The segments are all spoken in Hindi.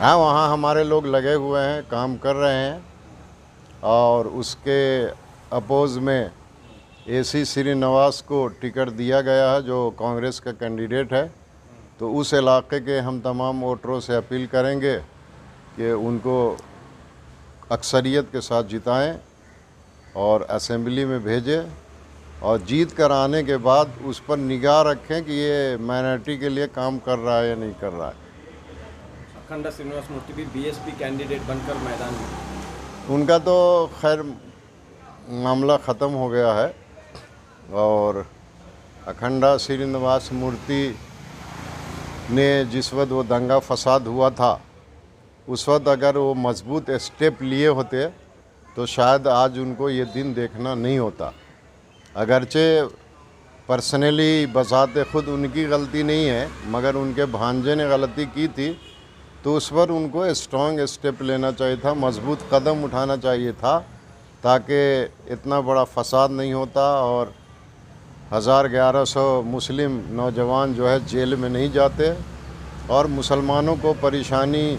हाँ, वहाँ हमारे लोग लगे हुए हैं, काम कर रहे हैं। और उसके अपोज़ में एसी श्रीनिवास को टिकट दिया गया है, जो कांग्रेस का कैंडिडेट है। तो उस इलाके के हम तमाम वोटरों से अपील करेंगे कि उनको अक्सरियत के साथ जिताएं और असेंबली में भेजें, और जीत कर आने के बाद उस पर निगाह रखें कि ये माइनॉरिटी के लिए काम कर रहा है या नहीं कर रहा है। अखंडा श्रीनिवास मूर्ति भी बीएसपी कैंडिडेट बनकर मैदान में। उनका तो खैर मामला ख़त्म हो गया है, और अखंडा श्रीनिवास मूर्ति ने जिस वक्त वो दंगा फसाद हुआ था, उस वक्त अगर वो मजबूत स्टेप लिए होते तो शायद आज उनको ये दिन देखना नहीं होता। अगरचे पर्सनली बजाते खुद उनकी गलती नहीं है, मगर उनके भांजे ने गलती की थी, तो उस पर उनको स्ट्रॉन्ग स्टेप लेना चाहिए था, मजबूत कदम उठाना चाहिए था, ताकि इतना बड़ा फसाद नहीं होता और 1100 मुस्लिम नौजवान जो है जेल में नहीं जाते, और मुसलमानों को परेशानी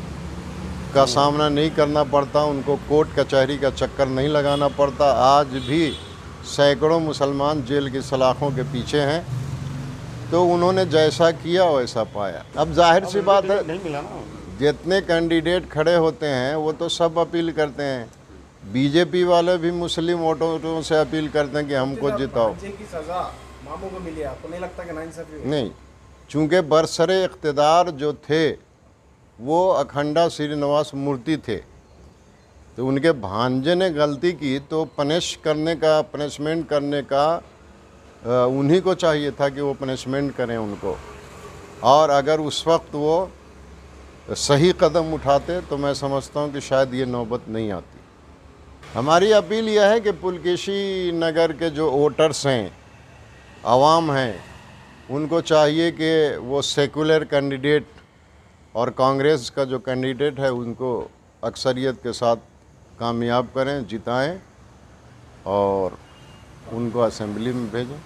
का सामना नहीं करना पड़ता, उनको कोर्ट कचहरी का चक्कर नहीं लगाना पड़ता। आज भी सैकड़ों मुसलमान जेल की सलाखों के पीछे हैं, तो उन्होंने जैसा किया वैसा पाया। अब जाहिर सी बात है, नहीं मिला ना। जितने कैंडिडेट खड़े होते हैं वो तो सब अपील करते हैं। बीजेपी वाले भी मुस्लिम वोटरों से अपील करते हैं कि हमको जिताओ। की सजा मामू को मिली, आपको नहीं लगता कि नाइंसाफी हुई? नहीं, चूँकि बरसरे इक़्तिदार जो थे वो अखंडा श्रीनिवास मूर्ति थे, तो उनके भांजे ने गलती की तो पनिशमेंट करने का उन्हीं को चाहिए था कि वो पनिशमेंट करें उनको। और अगर उस वक्त वो सही कदम उठाते तो मैं समझता हूँ कि शायद ये नौबत नहीं आती। हमारी अपील यह है कि पुलकेशी नगर के जो वोटर्स हैं, आवाम हैं, उनको चाहिए कि वो सेकुलर कैंडिडेट और कांग्रेस का जो कैंडिडेट है उनको अक्सरियत के साथ कामयाब करें, जिताएं और उनको असेंबली में भेजें।